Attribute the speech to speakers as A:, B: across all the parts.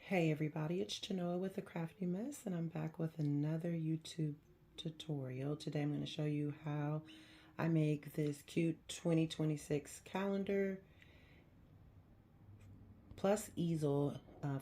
A: Hey everybody, it's Genoa with The Crafty Mess, and I'm back with another YouTube tutorial. Today I'm going to show you how I make this cute 2026 calendar plus easel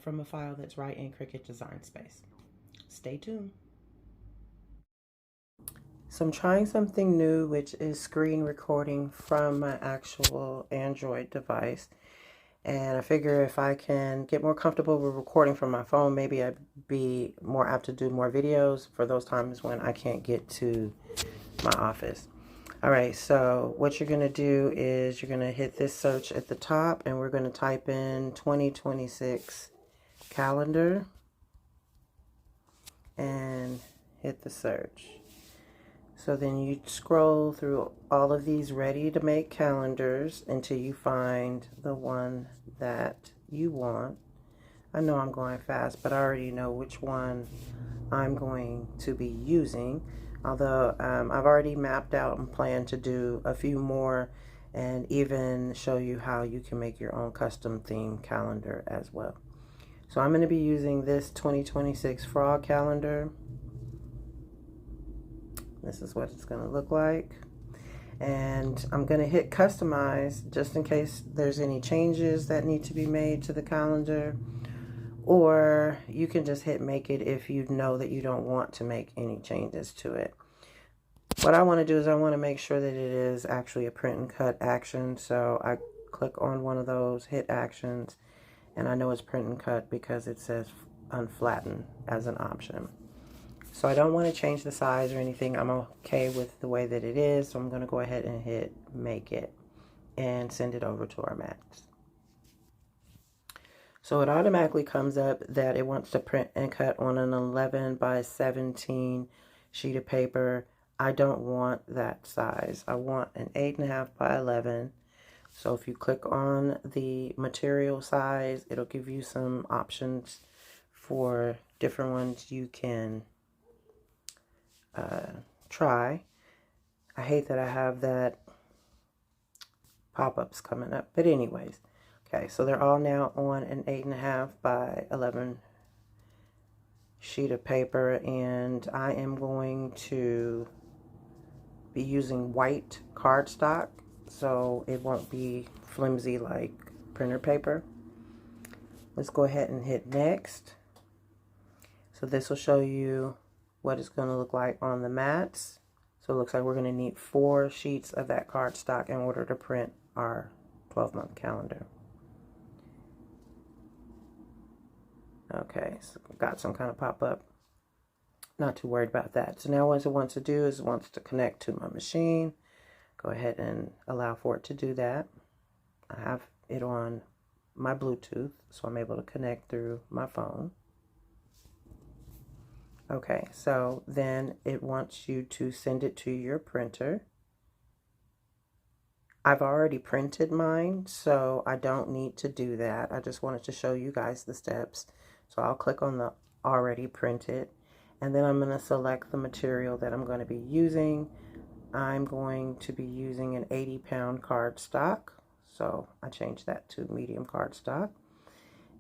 A: from a file that's right in Cricut Design Space. Stay tuned. So I'm trying something new, which is screen recording from my actual Android device. And I figure if I can get more comfortable with recording from my phone, maybe I'd be more apt to do more videos for those times when I can't get to my office. All right, so what you're going to do is you're going to hit this search at the top, and we're going to type in 2026 calendar and hit the search. So then you scroll through all of these ready to make calendars until you find the one that you want. I know I'm going fast, but I already know which one I'm going to be using. Although I've already mapped out and plan to do a few more and even show you how you can make your own custom theme calendar as well. So I'm going to be using this 2026 frog calendar. This is what it's going to look like. And I'm going to hit customize just in case there's any changes that need to be made to the calendar. Or you can just hit make it if you know that you don't want to make any changes to it. What I want to do is I want to make sure that it is actually a print and cut action. So I click on one of those, hit actions, and I know it's print and cut because it says unflatten as an option. So I don't want to change the size or anything. I'm okay with the way that it is. So I'm going to go ahead and hit make it and send it over to our mats. So it automatically comes up that it wants to print and cut on an 11 by 17 sheet of paper. I don't want that size. I want an 8.5 by 11. So if you click on the material size, it'll give you some options for different ones you can try. I hate that I have that pop-ups coming up, but anyways, okay, so they're all now on an 8.5 by 11 sheet of paper, and I am going to be using white cardstock so it won't be flimsy like printer paper. Let's go ahead and hit next. So this will show you what it's going to look like on the mats. So it looks like we're going to need 4 sheets of that cardstock in order to print our 12-month calendar. Okay, so got some kind of pop-up. Not too worried about that. So now what it wants to do is it wants to connect to my machine. Go ahead and allow for it to do that. I have it on my Bluetooth, so I'm able to connect through my phone. Okay, so then it wants you to send it to your printer. I've already printed mine, so I don't need to do that. I just wanted to show you guys the steps. So I'll click on the already printed, and then I'm going to select the material that I'm going to be using. I'm going to be using an 80-pound cardstock, so I changed that to medium cardstock.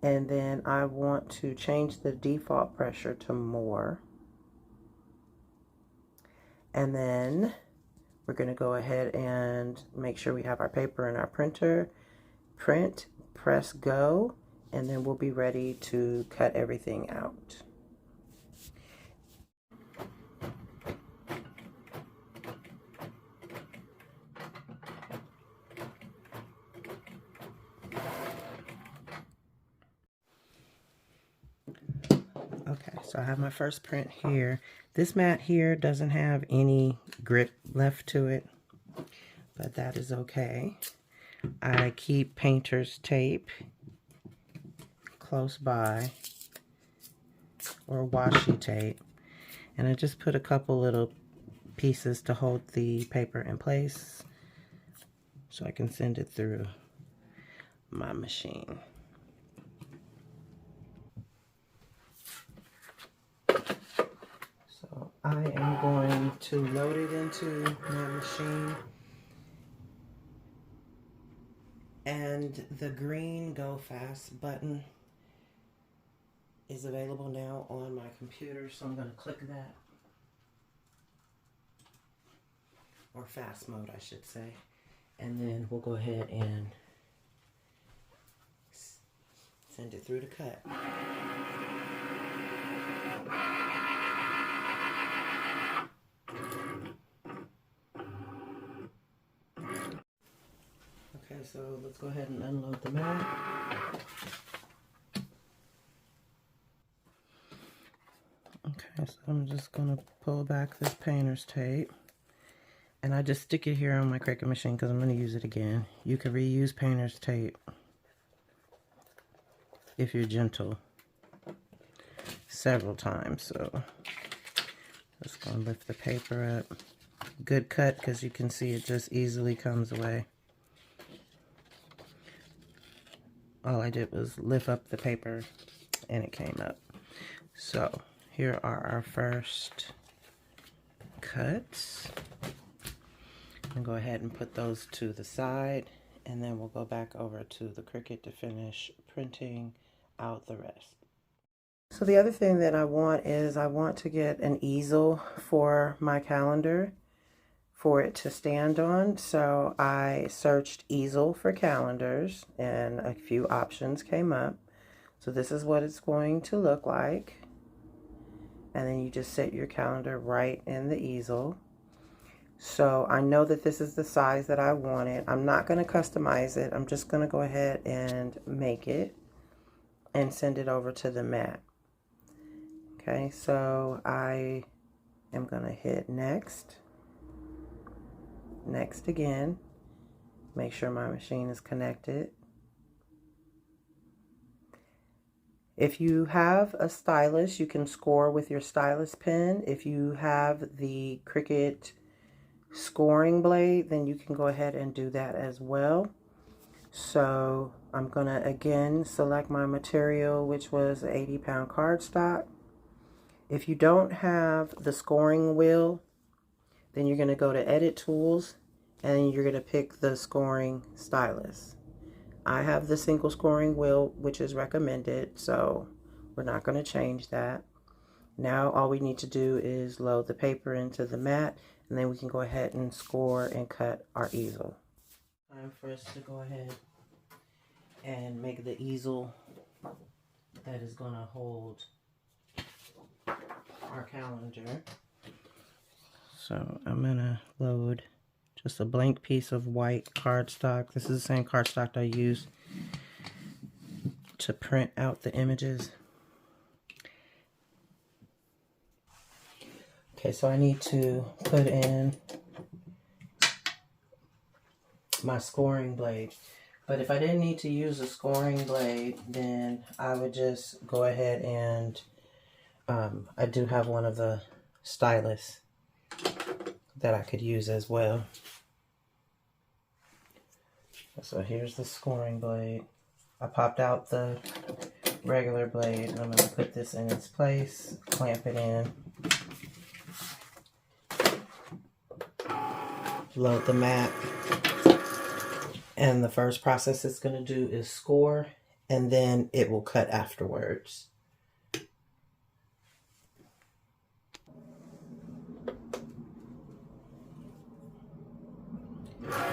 A: And then I want to change the default pressure to more. And then we're going to go ahead and make sure we have our paper in our printer. Print, press go, and then we'll be ready to cut everything out. Okay, so I have my first print here. This mat here doesn't have any grip left to it, but that is okay. I keep painter's tape close by, or washi tape, and I just put a couple little pieces to hold the paper in place so I can send it through my machine. So I am going to load it into my machine, and the green go fast button is available now on my computer, so I'm going to click that. Or fast mode, I should say. And then we'll go ahead and send it through to cut. Okay, so let's go ahead and unload the mat. Okay, so I'm just going to pull back this painter's tape. And I just stick it here on my Cricut machine because I'm going to use it again. You can reuse painter's tape if you're gentle several times. So just going to lift the paper up. Good cut because you can see it just easily comes away. All I did was lift up the paper and it came up. So here are our first cuts. And go ahead and put those to the side, and then we'll go back over to the Cricut to finish printing out the rest. So the other thing that I want is I want to get an easel for my calendar for it to stand on. So I searched easel for calendars and a few options came up. So this is what it's going to look like. And then you just set your calendar right in the easel. So I know that this is the size that I wanted. I'm not going to customize it. I'm just going to go ahead and make it and send it over to the mat. Okay, so I am going to hit next. Next again. Make sure my machine is connected. If you have a stylus, you can score with your stylus pen. If you have the Cricut scoring blade, then you can go ahead and do that as well. So I'm gonna again select my material, which was 80-pound cardstock. If you don't have the scoring wheel, then you're gonna go to edit tools and you're gonna pick the scoring stylus. I have the single scoring wheel, which is recommended, so we're not going to change that. Now all we need to do is load the paper into the mat, and then we can go ahead and score and cut our easel. Time for us to go ahead and make the easel that is going to hold our calendar. So I'm going to load just a blank piece of white cardstock. This is the same cardstock I used to print out the images. Okay, so I need to put in my scoring blade. But if I didn't need to use a scoring blade, then I would just go ahead and I do have one of the stylus that I could use as well. So here's the scoring blade. I popped out the regular blade, and I'm going to put this in its place, clamp it in, load the mat, and the first process it's going to do is score, and then it will cut afterwards.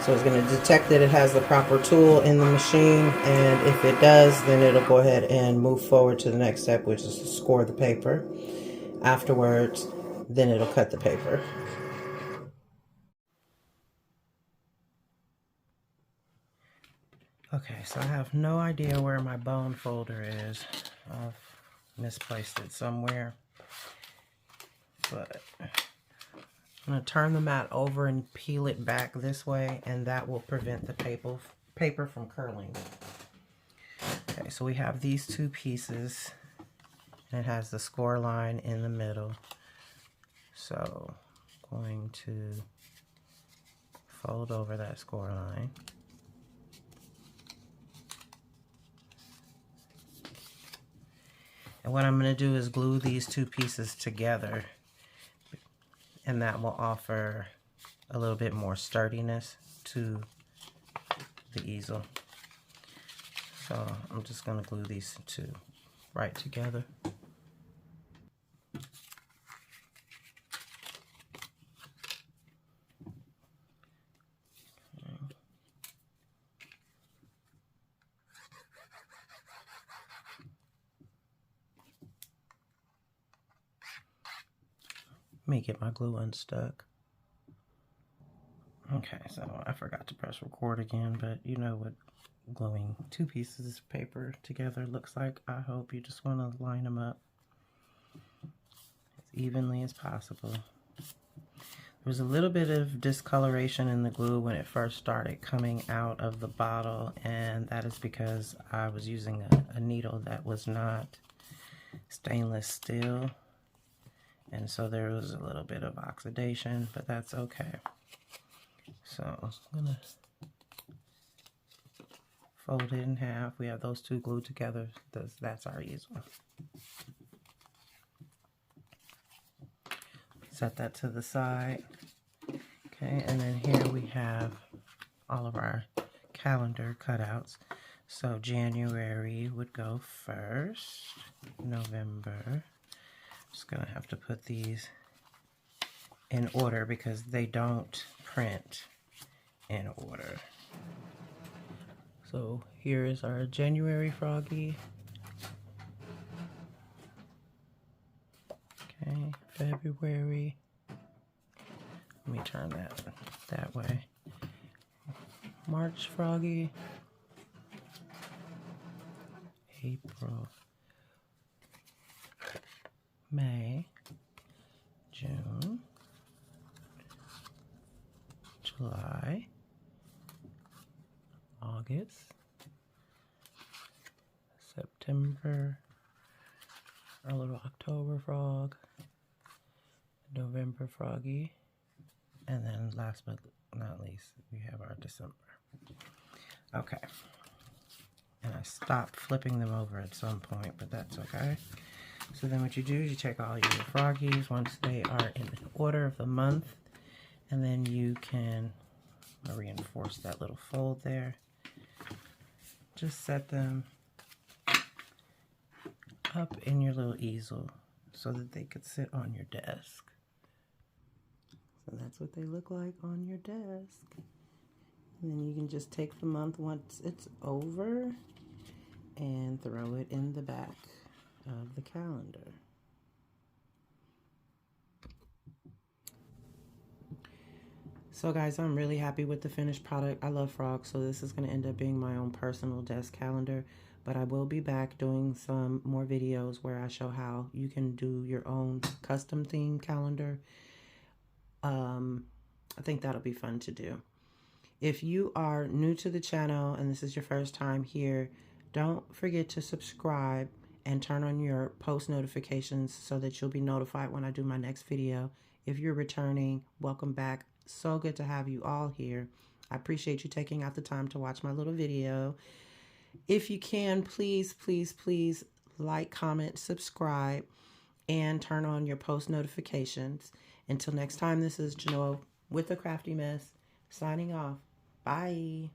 A: So it's going to detect that it has the proper tool in the machine, and if it does, then it'll go ahead and move forward to the next step, which is to score the paper. Afterwards, then it'll cut the paper. Okay, so I have no idea where my bone folder is. I've misplaced it somewhere. But I'm going to turn the mat over and peel it back this way, and that will prevent the paper from curling. Okay, so we have these two pieces, and it has the score line in the middle. So I'm going to fold over that score line. And what I'm going to do is glue these two pieces together, and that will offer a little bit more sturdiness to the easel. So I'm just going to glue these two right together. Let me get my glue unstuck. Okay, so I forgot to press record again, but you know what gluing two pieces of paper together looks like. I hope you just want to line them up as evenly as possible. There was a little bit of discoloration in the glue when it first started coming out of the bottle, and that is because I was using a needle that was not stainless steel. And so there was a little bit of oxidation, but that's okay. So I'm gonna fold it in half. We have those two glued together. That's our easel. Set that to the side. Okay, and then here we have all of our calendar cutouts. So January would go first, November. Just gonna have to put these in order because they don't print in order. So here is our January froggy. Okay, February. Let me turn that way. March froggy. April. May, June, July, August, September, our little October frog, November froggy, and then last but not least, we have our December. Okay. And I stopped flipping them over at some point, but that's okay. So then what you do is you take all your froggies once they are in order of the month, and then you can reinforce that little fold there. Just set them up in your little easel so that they could sit on your desk. So that's what they look like on your desk. And then you can just take the month once it's over and throw it in the back of the calendar. So guys, I'm really happy with the finished product. I love frogs, so this is going to end up being my own personal desk calendar, but I will be back doing some more videos where I show how you can do your own custom theme calendar. I think that'll be fun to do. If you are new to the channel and this is your first time here, don't forget to subscribe and turn on your post notifications so that you'll be notified when I do my next video. If you're returning, welcome back. So good to have you all here. I appreciate you taking out the time to watch my little video. If you can, please, please, please like, comment, subscribe, and turn on your post notifications. Until next time, this is Genoa with the Crafty Mess, signing off. Bye.